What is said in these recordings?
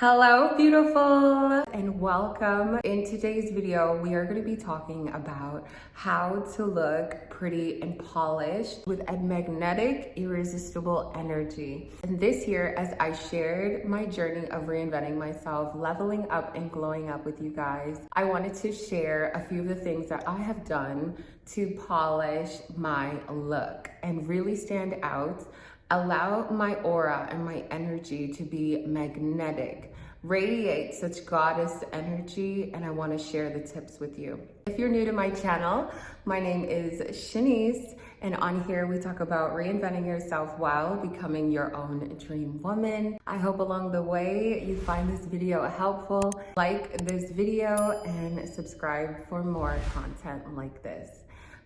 Hello, beautiful, and welcome. In today's video, we are going to be talking about how to look pretty and polished with a magnetic, irresistible energy. And this year, as I shared my journey of reinventing myself, leveling up and glowing up with you guys, I wanted to share a few of the things that I have done to polish my look and really stand out. Allow my aura and my energy to be magnetic, radiate such goddess energy, and I want to share the tips with you. If you're new to my channel, my name is Shanice, and on here we talk about reinventing yourself while becoming your own dream woman. I hope along the way you find this video helpful. Like this video and subscribe for more content like this.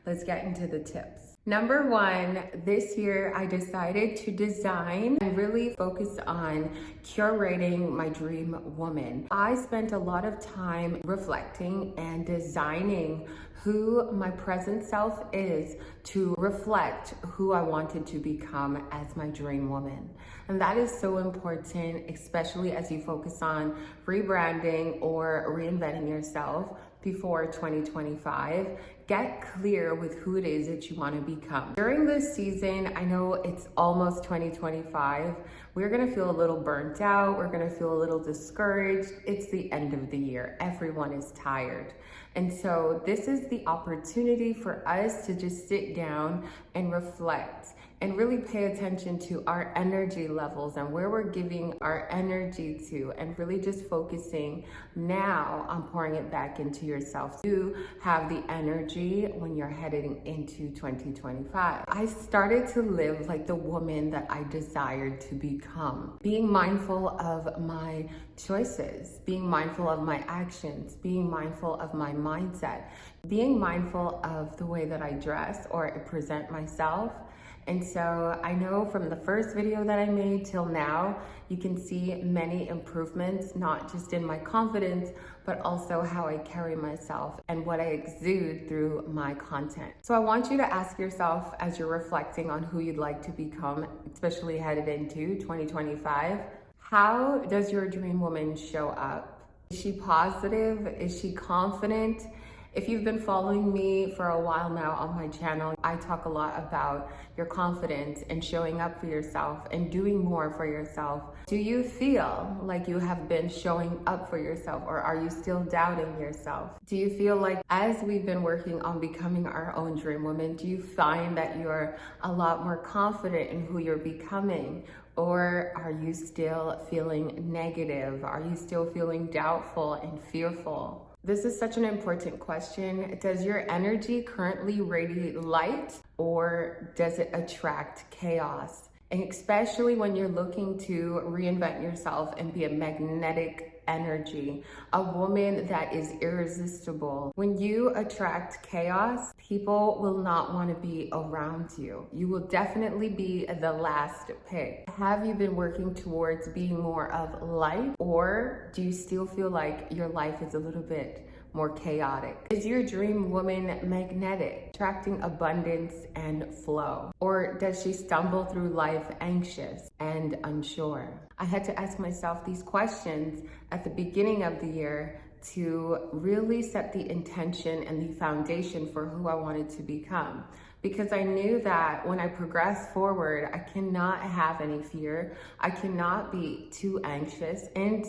Let's get into the tips. Number one, this year I decided to design and really focus on curating my dream woman. I spent a lot of time reflecting and designing who my present self is to reflect who I wanted to become as my dream woman. And that is so important, especially as you focus on rebranding or reinventing yourself before 2025. Get clear with who it is that you want to become. During this season, I know it's almost 2025. We're going to feel a little burnt out. We're going to feel a little discouraged. It's the end of the year. Everyone is tired. And so this is the opportunity for us to just sit down and reflect and really pay attention to our energy levels and where we're giving our energy to, and really just focusing now on pouring it back into yourself to have the energy when you're heading into 2025. I started to live like the woman that I desired to become, being mindful of my choices, being mindful of my actions, being mindful of my mindset, being mindful of the way that I dress or I present myself. And so I know from the first video that I made till now, you can see many improvements, not just in my confidence, but also how I carry myself and what I exude through my content. So I want you to ask yourself as you're reflecting on who you'd like to become, especially headed into 2025, how does your dream woman show up? Is she positive? Is she confident? If you've been following me for a while now on my channel, I talk a lot about your confidence and showing up for yourself and doing more for yourself. Do you feel like you have been showing up for yourself, or are you still doubting yourself? Do you feel like as we've been working on becoming our own dream woman, do you find that you're a lot more confident in who you're becoming? Or are you still feeling negative? Are you still feeling doubtful and fearful? This is such an important question. Does your energy currently radiate light, or does it attract chaos? And especially when you're looking to reinvent yourself and be a magnetic energy, a woman that is irresistible. When you attract chaos, people will not want to be around you. You will definitely be the last pick. Have you been working towards being more of light, or do you still feel like your life is a little bit more chaotic? Is your dream woman magnetic, attracting abundance and flow? Or does she stumble through life anxious and unsure? I had to ask myself these questions at the beginning of the year to really set the intention and the foundation for who I wanted to become. Because I knew that when I progress forward, I cannot have any fear. I cannot be too anxious. And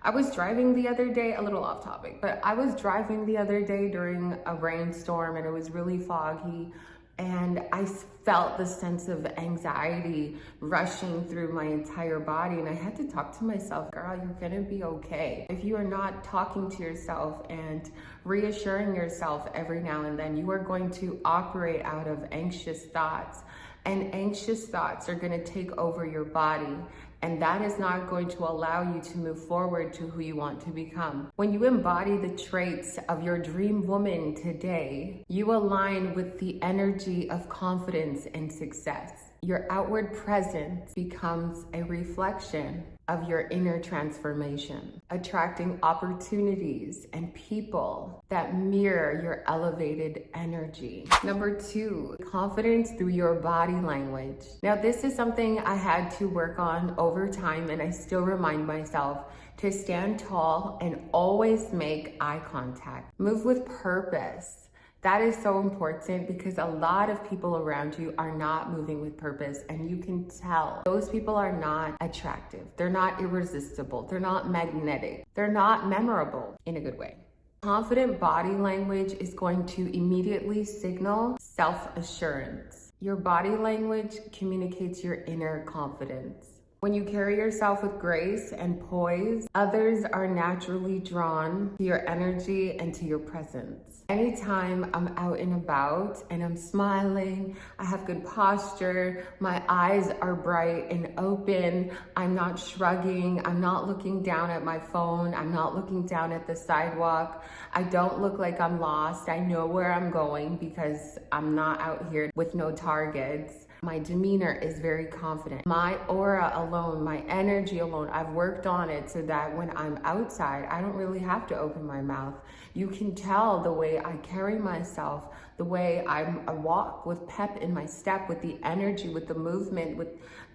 I was driving the other day, a little off topic, but I was driving the other day during a rainstorm and it was really foggy, and I felt the sense of anxiety rushing through my entire body, and I had to talk to myself, girl, you're gonna be okay. If you are not talking to yourself and reassuring yourself every now and then, you are going to operate out of anxious thoughts, and anxious thoughts are gonna take over your body. And that is not going to allow you to move forward to who you want to become. When you embody the traits of your dream woman today, you align with the energy of confidence and success. Your outward presence becomes a reflection of your inner transformation. attracting opportunities and people that mirror your elevated energy. Number 2, confidence through your body language. Now, this is something I had to work on over time, and I still remind myself to stand tall and always make eye contact. Move with purpose. That is so important because a lot of people around you are not moving with purpose, and you can tell those people are not attractive. They're not irresistible. They're not magnetic. They're not memorable in a good way. Confident body language is going to immediately signal self-assurance. Your body language communicates your inner confidence. When you carry yourself with grace and poise, others are naturally drawn to your energy and to your presence. Anytime I'm out and about and I'm smiling, I have good posture, my eyes are bright and open, I'm not shrugging, I'm not looking down at my phone, I'm not looking down at the sidewalk, I don't look like I'm lost, I know where I'm going because I'm not out here with no targets. My demeanor is very confident. My aura alone, my energy alone, I've worked on it so that when I'm outside, I don't really have to open my mouth. You can tell the way I carry myself, the way I walk with pep in my step, with the energy, with the movement, with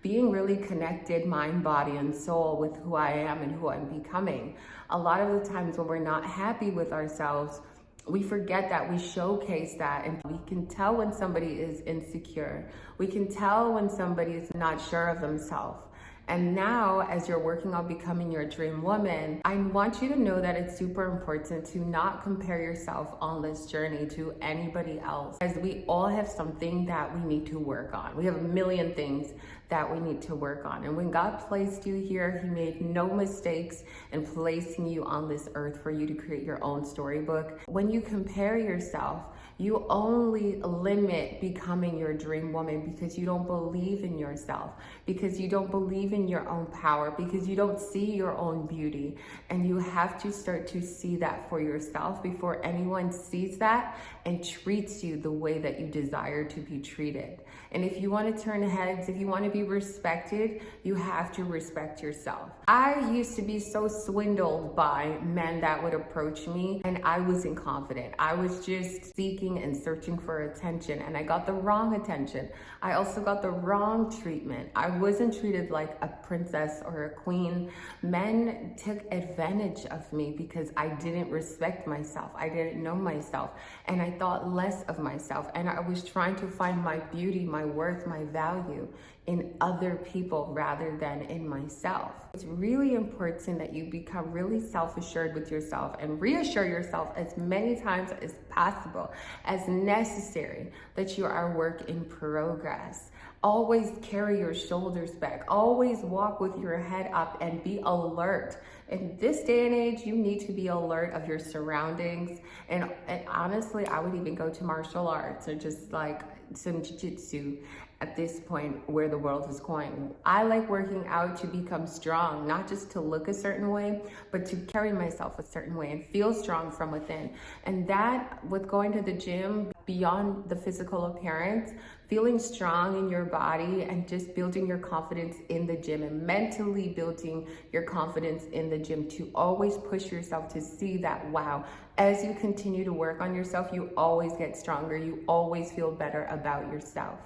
being really connected, mind, body, and soul with who I am and who I'm becoming. A lot of the times when we're not happy with ourselves, we forget that, we showcase that, and we can tell when somebody is insecure. We can tell when somebody is not sure of themselves. And now, as you're working on becoming your dream woman, I want you to know that it's super important to not compare yourself on this journey to anybody else, as we all have something that we need to work on. We have a million things that we need to work on. And when God placed you here, He made no mistakes in placing you on this earth for you to create your own storybook. When you compare yourself, you only limit becoming your dream woman because you don't believe in yourself, because you don't believe in your own power, because you don't see your own beauty. And you have to start to see that for yourself before anyone sees that and treats you the way that you desire to be treated. And if you want to turn heads, if you want to be respected, you have to respect yourself. I used to be so swindled by men that would approach me, and I wasn't confident. I was just seeking and searching for attention, and I got the wrong attention. I also got the wrong treatment. I wasn't treated like a princess or a queen. Men took advantage of me because I didn't respect myself. I didn't know myself, and I thought less of myself, and I was trying to find my beauty, my worth, my value in other people rather than in myself. It's really important that you become really self-assured with yourself and reassure yourself as many times as possible, as necessary, that you are a work in progress. Always carry your shoulders back. Always walk with your head up and be alert. In this day and age, you need to be alert of your surroundings. And honestly, I would even go to martial arts or just like some jiu-jitsu at this point where the world is going. I like working out to become strong, not just to look a certain way, but to carry myself a certain way and feel strong from within. And that, with going to the gym, beyond the physical appearance, feeling strong in your body and just building your confidence in the gym and mentally building your confidence in the gym, to always push yourself to see that, wow, as you continue to work on yourself, you always get stronger. You always feel better about yourself.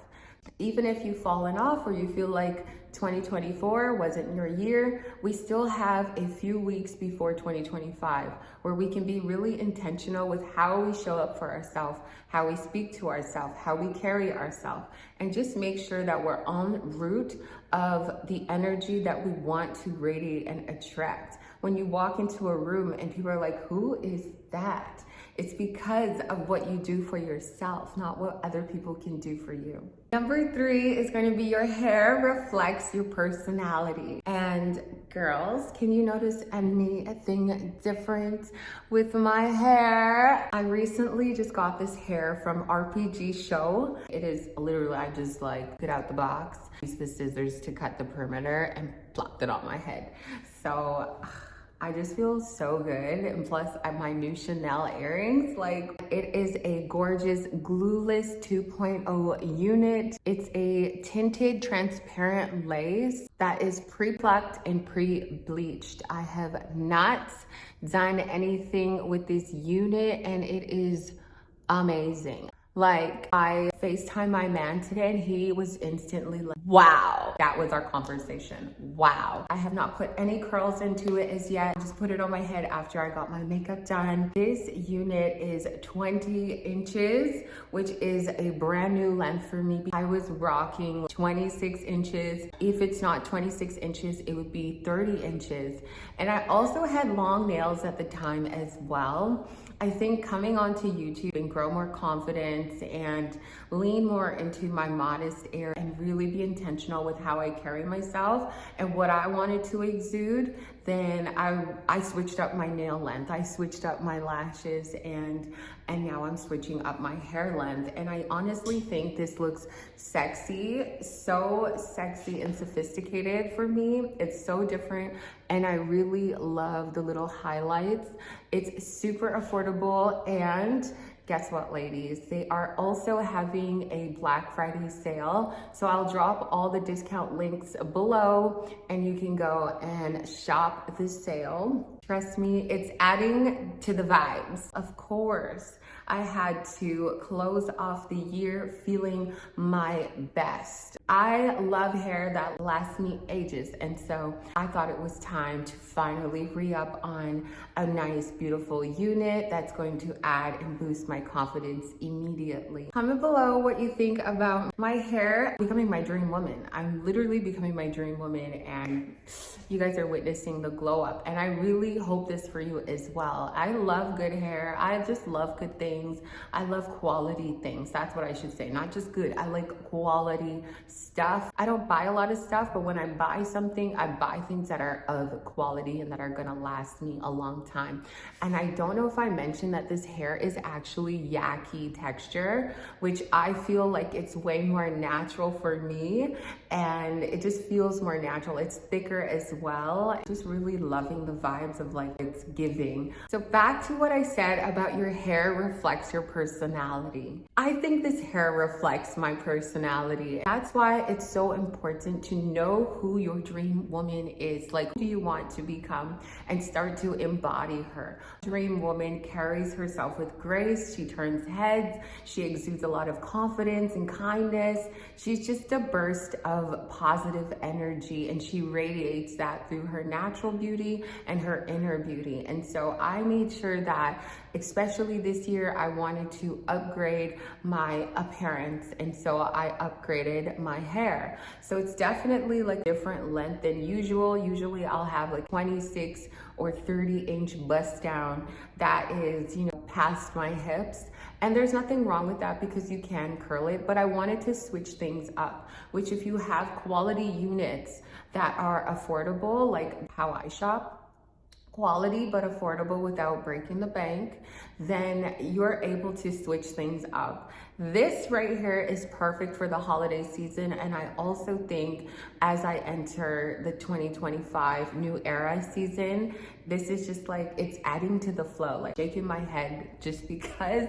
Even if you've fallen off or you feel like 2024 wasn't your year, we still have a few weeks before 2025 where we can be really intentional with how we show up for ourselves, how we speak to ourselves, how we carry ourselves, and just make sure that we're en route of the energy that we want to radiate and attract. When you walk into a room and people are like, who is that? It's because of what you do for yourself, not what other people can do for you. Number 3 is going to be your hair reflects your personality. And girls, can you notice anything different with my hair? I recently just got this hair from RPGSHOW. It is literally, I just like get out the box, used the scissors to cut the perimeter and plopped it on my head. So I just feel so good. And plus my new Chanel earrings, like it is a gorgeous Glueless 2.0 unit. It's a tinted transparent lace that is pre-plucked and pre-bleached. I have not done anything with this unit and it is amazing. Like, I FaceTimed my man today and he was instantly like, wow. That was our conversation. Wow. I have not put any curls into it as yet. I just put it on my head after I got my makeup done. This unit is 20 inches, which is a brand new length for me. I was rocking 26 inches. If it's not 26 inches, it would be 30 inches. And I also had long nails at the time as well. I think coming onto YouTube and grow more confidence and lean more into my modest air and really be intentional with how I carry myself and what I wanted to exude, then I switched up my nail length. I switched up my lashes and now I'm switching up my hair length. And I honestly think this looks sexy, so sexy and sophisticated for me. It's so different. And I really love the little highlights. It's super affordable, and guess what, ladies? They are also having a Black Friday sale. So I'll drop all the discount links below and you can go and shop this sale. Trust me, it's adding to the vibes. Of course, I had to close off the year feeling my best. I love hair that lasts me ages, and so I thought it was time to finally re-up on a nice, beautiful unit that's going to add and boost my confidence immediately. Comment below what you think about my hair becoming my dream woman. I'm literally becoming my dream woman, and you guys are witnessing the glow up, and I really hope this for you as well. I love good hair. I just love good things. I love quality things. That's what I should say. Not just good. I like quality stuff. I don't buy a lot of stuff, but when I buy something, I buy things that are of quality and that are gonna last me a long time. And I don't know if I mentioned that this hair is actually Yaki texture, which I feel like it's way more natural for me, and it just feels more natural. It's thicker as well. Just really loving the vibes of like it's giving. So back to what I said about your hair reflects your personality. I think this hair reflects my personality. That's why it's so important to know who your dream woman is. Like, who do you want to become, and start to embody her. Dream woman carries herself with grace. She turns heads. She exudes a lot of confidence and kindness. She's just a burst of positive energy, and she radiates that through her natural beauty and her inner beauty. And so I made sure that, especially this year, I wanted to upgrade my appearance, and so I upgraded my hair. So it's definitely like different length than usual. Usually I'll have like 26 or 30-inch bust down that is, you know, past my hips. And there's nothing wrong with that because you can curl it, but I wanted to switch things up, which if you have quality units that are affordable, like how I shop, quality but affordable without breaking the bank, then you're able to switch things up. This right here is perfect for the holiday season, and I also think as I enter the 2025 new era season, this is just like, it's adding to the flow, like shaking my head just because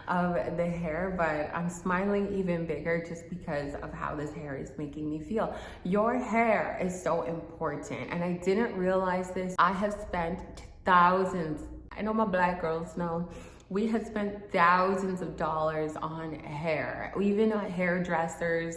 of the hair, but I'm smiling even bigger just because of how this hair is making me feel. Your hair is so important, and I didn't realize this. I have spent thousands, I know my Black girls know, we have spent thousands of dollars on hair, even hairdressers.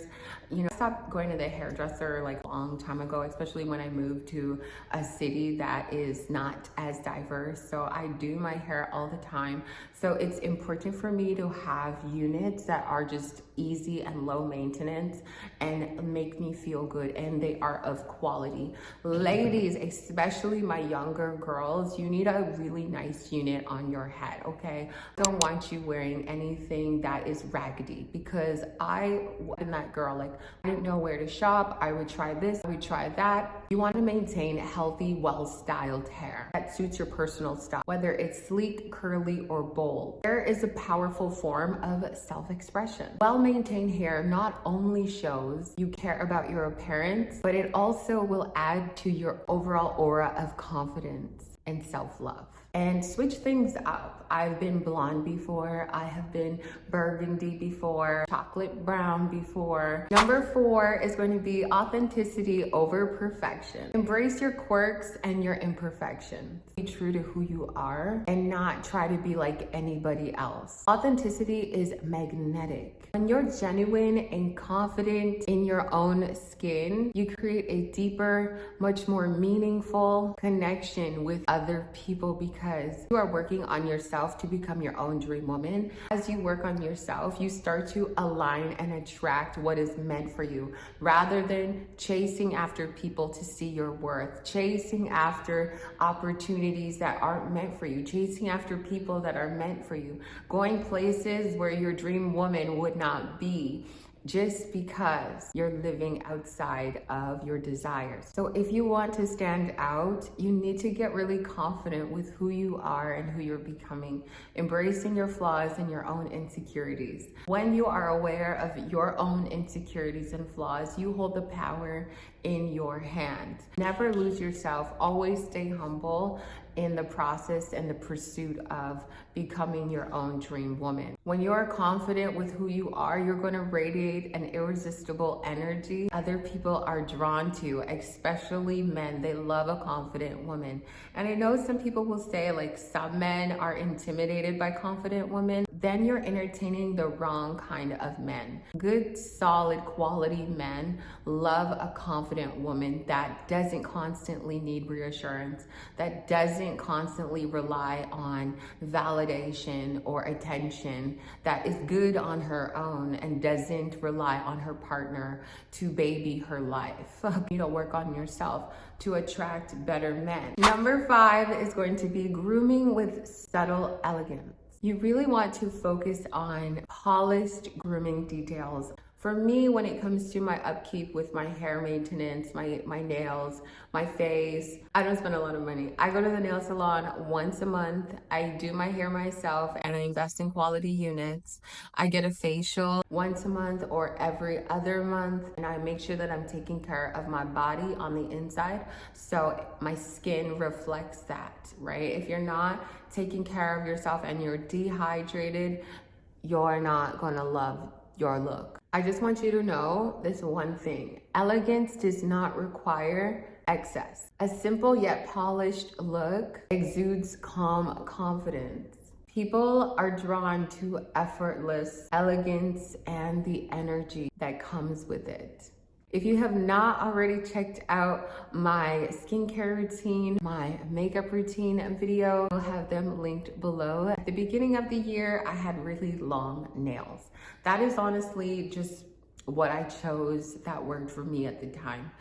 You know, I stopped going to the hairdresser like a long time ago, especially when I moved to a city that is not as diverse. So I do my hair all the time. So it's important for me to have units that are just easy and low maintenance and make me feel good, and they are of quality. Ladies, especially my younger girls, you need a really nice unit on your head, okay? I don't want you wearing anything that is raggedy, because I wasn't that girl. Like, I didn't know where to shop. I would try this, I would try that. You want to maintain healthy, well-styled hair that suits your personal style, whether it's sleek, curly, or bold. Hair is a powerful form of self-expression. Well-maintained hair not only shows you care about your appearance, but it also will add to your overall aura of confidence. and self-love. And switch things up. I've been blonde before. I have been burgundy before, chocolate brown before. Number 4 is going to be authenticity over perfection. Embrace your quirks and your imperfections. Be true to who you are and not try to be like anybody else. Authenticity is magnetic. When you're genuine and confident in your own skin, you create a deeper, much more meaningful connection with other people because you are working on yourself to become your own dream woman. As you work on yourself, you start to align and attract what is meant for you rather than chasing after people to see your worth, chasing after opportunities that aren't meant for you, chasing after people that are meant for you, going places where your dream woman would not be, just because you're living outside of your desires. So if you want to stand out, you need to get really confident with who you are and who you're becoming, embracing your flaws and your own insecurities. When you are aware of your own insecurities and flaws, you hold the power in your hand. Never lose yourself, always stay humble in the process and the pursuit of becoming your own dream woman. When you are confident with who you are, you're going to radiate an irresistible energy other people are drawn to, especially men. They love a confident woman. And I know some people will say like some men are intimidated by confident women. Then you're entertaining the wrong kind of men. Good, solid, quality men love a confident woman that doesn't constantly need reassurance, that doesn't constantly rely on validation or attention, that is good on her own and doesn't rely on her partner to baby her life. You know, work on yourself to attract better men. Number 5 is going to be grooming with subtle elegance. You really want to focus on polished grooming details. For me, when it comes to my upkeep with my hair maintenance, my nails, my face, I don't spend a lot of money. I go to the nail salon once a month. I do my hair myself and I invest in quality units. I get a facial once a month or every other month. And I make sure that I'm taking care of my body on the inside so my skin reflects that, right? If you're not taking care of yourself and you're dehydrated, you're not gonna love your look. I just want you to know this one thing. Elegance does not require excess. A simple yet polished look exudes calm confidence. People are drawn to effortless elegance and the energy that comes with it. If you have not already checked out my skincare routine, my makeup routine video, I'll have them linked below. At the beginning of the year, I had really long nails. That is honestly just what I chose that worked for me at the time.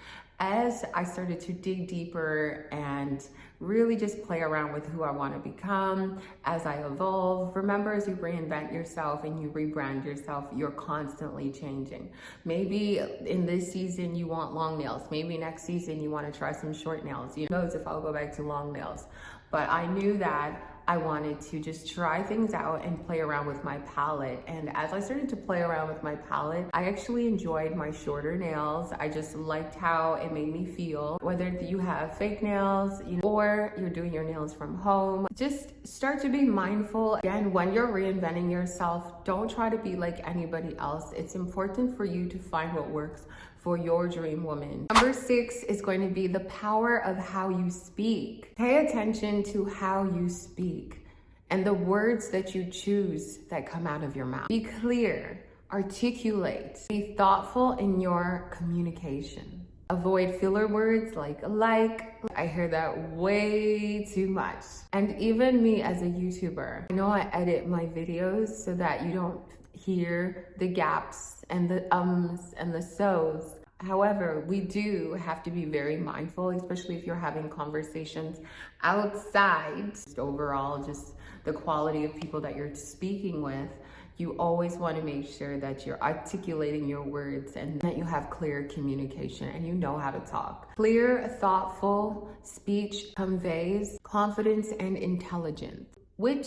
As I started to dig deeper and really just play around with who I want to become as I evolve. Remember, as you reinvent yourself and you rebrand yourself, you're constantly changing. Maybe in this season you want long nails. Maybe next season you want to try some short nails. Who knows if I'll go back to long nails. But I knew that I wanted to just try things out and play around with my palette. And as I started to play around with my palette, I actually enjoyed my shorter nails. I just liked how it made me feel. Whether you have fake nails, or you're doing your nails from home, just start to be mindful. Again, when you're reinventing yourself, don't try to be like anybody else. It's important for you to find what works for your dream woman. Number 6 is going to be the power of how you speak. Pay attention to how you speak and the words that you choose that come out of your mouth. Be clear, articulate, be thoughtful in your communication. Avoid filler words like. I hear that way too much. And even me as a YouTuber, I know I edit my videos so that you don't hear the gaps and the ums and the so's. However, we do have to be very mindful, especially if you're having conversations outside. Overall, just the quality of people that you're speaking with. You always want to make sure that you're articulating your words and that you have clear communication and you know how to talk. Clear, thoughtful speech conveys confidence and intelligence, which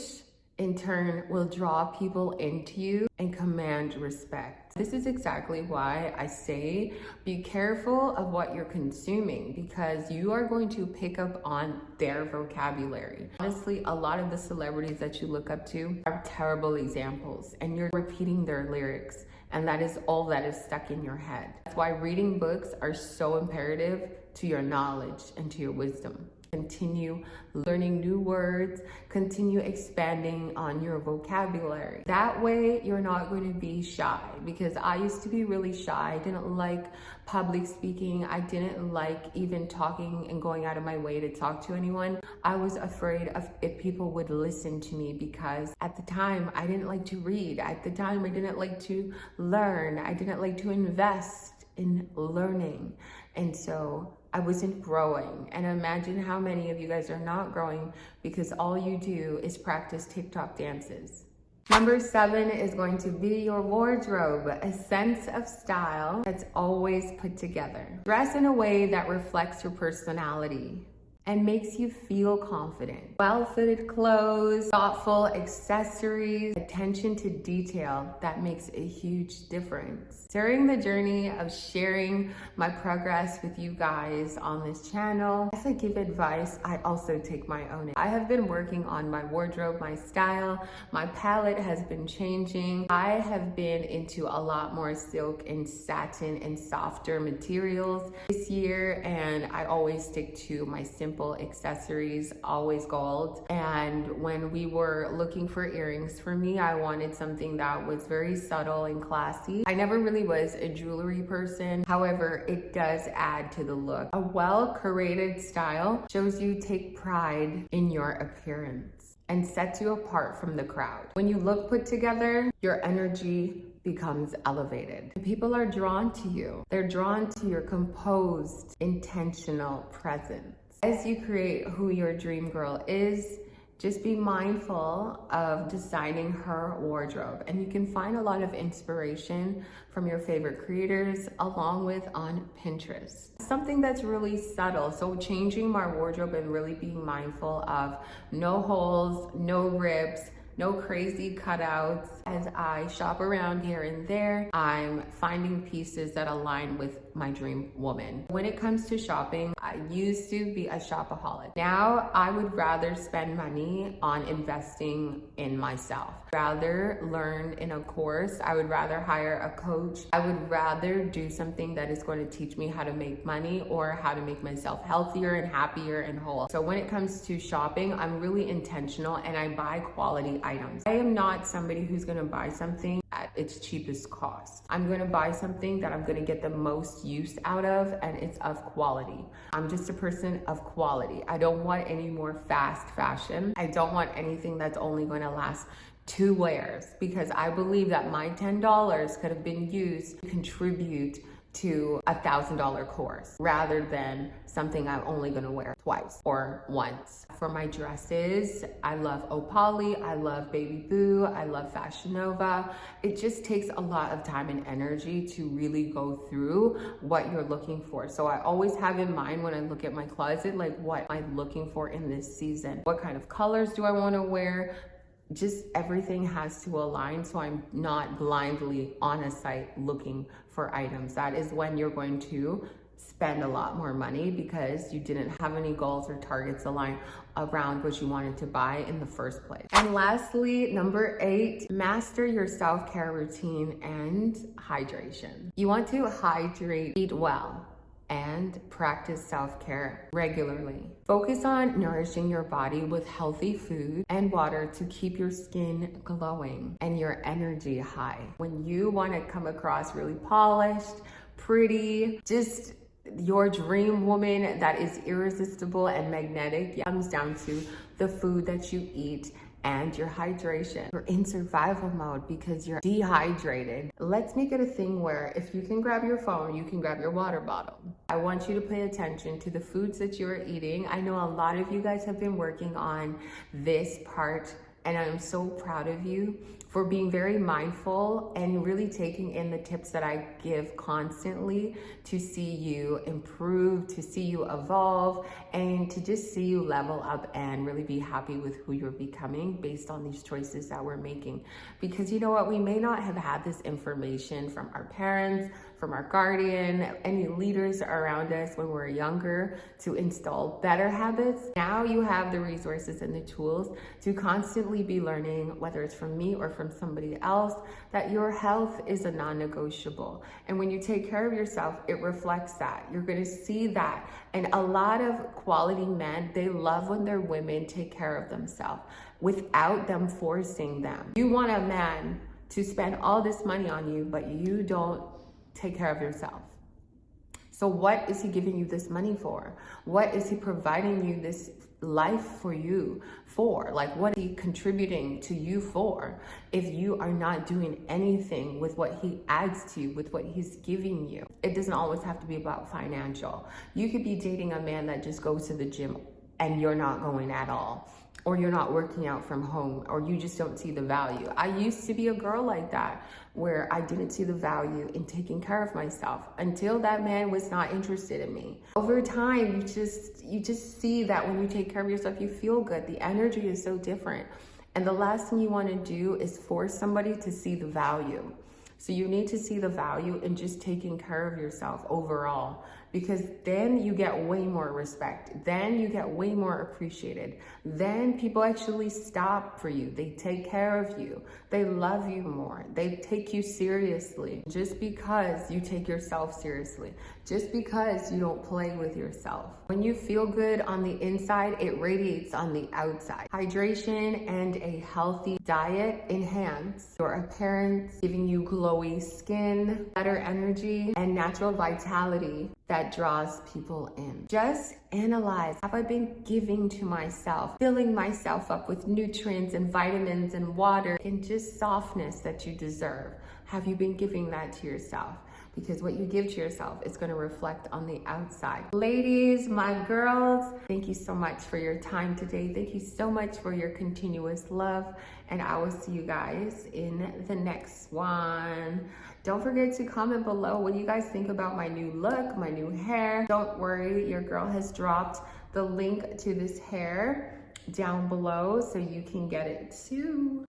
in turn will draw people into you and command respect. This is exactly why I say be careful of what you're consuming, because you are going to pick up on their vocabulary. Honestly, a lot of the celebrities that you look up to are terrible examples, and you're repeating their lyrics, and that is all that is stuck in your head. That's why reading books are so imperative to your knowledge and to your wisdom. Continue learning new words, continue expanding on your vocabulary. That way you're not going to be shy, because I used to be really shy. I didn't like public speaking. I didn't like even talking and going out of my way to talk to anyone. I was afraid of if people would listen to me, because at the time I didn't like to read. At the time I didn't like to learn. I didn't like to invest in learning. And so I wasn't growing. And imagine how many of you guys are not growing because all you do is practice TikTok dances. Number 7 is going to be your wardrobe, a sense of style that's always put together. Dress in a way that reflects your personality and makes you feel confident. Well-fitted clothes, thoughtful accessories, attention to detail, that makes a huge difference. During the journey of sharing my progress with you guys on this channel, as I give advice, I also take my own. I have been working on my wardrobe, my style, my palette has been changing. I have been into a lot more silk and satin and softer materials this year, and I always stick to my simple accessories, always gold. And when we were looking for earrings for me, I wanted something that was very subtle and classy. I never really was a jewelry person. However, it does add to the look. A well-curated style shows you take pride in your appearance and sets you apart from the crowd. When you look put together, your energy becomes elevated. People are drawn to you. They're drawn to your composed, intentional presence. As you create who your dream girl is, just be mindful of designing her wardrobe. And you can find a lot of inspiration from your favorite creators, along with on Pinterest. Something that's really subtle. So changing my wardrobe and really being mindful of no holes, no rips, no crazy cutouts. As I shop around here and there, I'm finding pieces that align with my dream woman. When it comes to shopping, I used to be a shopaholic. Now I would rather spend money on investing in myself. Rather learn in a course. I would rather hire a coach. I would rather do something that is going to teach me how to make money or how to make myself healthier and happier and whole. So when it comes to shopping, I'm really intentional and I buy quality items. I am not somebody who's going to buy something at its cheapest cost. I'm going to buy something that I'm going to get the most use out of, and it's of quality. I'm just a person of quality. I don't want any more fast fashion. I don't want anything that's only going to last 2 wears, because I believe that my $10 could have been used to contribute to a $1,000 course rather than something I'm only gonna wear twice or once. For my dresses, I love Opali, I love Baby Boo, I love Fashion Nova. It just takes a lot of time and energy to really go through what you're looking for. So I always have in mind when I look at my closet, like, what am I looking for in this season? What kind of colors do I wanna wear? Just everything has to align, so I'm not blindly on a site looking for items. That is when you're going to spend a lot more money, because you didn't have any goals or targets aligned around what you wanted to buy in the first place. And lastly, number 8, master your self-care routine and hydration. You want to hydrate, eat well, and practice self-care regularly. Focus on nourishing your body with healthy food and water to keep your skin glowing and your energy high. When you want to come across really polished, pretty, just your dream woman that is irresistible and magnetic, it comes down to the food that you eat and your hydration. You're in survival mode because you're dehydrated. Let's make it a thing where if you can grab your phone, you can grab your water bottle. I want you to pay attention to the foods that you're eating. I know a lot of you guys have been working on this part And I am so proud of you for being very mindful and really taking in the tips that I give constantly to see you improve, to see you evolve, and to just see you level up and really be happy with who you're becoming based on these choices that we're making. Because you know what, we may not have had this information from our parents, from our guardian, any leaders around us when we were younger to install better habits. Now you have the resources and the tools to constantly be learning, whether it's from me or from somebody else, that your health is a non-negotiable. And when you take care of yourself, it reflects that. You're gonna see that. And a lot of quality men, they love when their women take care of themselves without them forcing them. You want a man to spend all this money on you, but you don't take care of yourself. So what is he giving you this money for? What is he providing you this life for you for? Like, what is he contributing to you for if you are not doing anything with what he adds to you, with what he's giving you? It doesn't always have to be about financial. You could be dating a man that just goes to the gym and you're not going at all, or you're not working out from home, or you just don't see the value. I used to be a girl like that, where I didn't see the value in taking care of myself until that man was not interested in me. Over time, you just see that when you take care of yourself, you feel good. The energy is so different. And the last thing you want to do is force somebody to see the value. So you need to see the value in just taking care of yourself overall, because then you get way more respect. Then you get way more appreciated. Then people actually stop for you. They take care of you. They love you more. They take you seriously. Just because you take yourself seriously, just because you don't play with yourself. When you feel good on the inside, it radiates on the outside. Hydration and a healthy diet enhance your appearance, giving you glowy skin, better energy, and natural vitality that draws people in. Just analyze, have I been giving to myself, filling myself up with nutrients and vitamins and water and just softness that you deserve? Have you been giving that to yourself? Because what you give to yourself is going to reflect on the outside. Ladies, my girls, thank you so much for your time today. Thank you so much for your continuous love. And I will see you guys in the next one. Don't forget to comment below what you guys think about my new look, my new hair. Don't worry, your girl has dropped the link to this hair down below so you can get it too.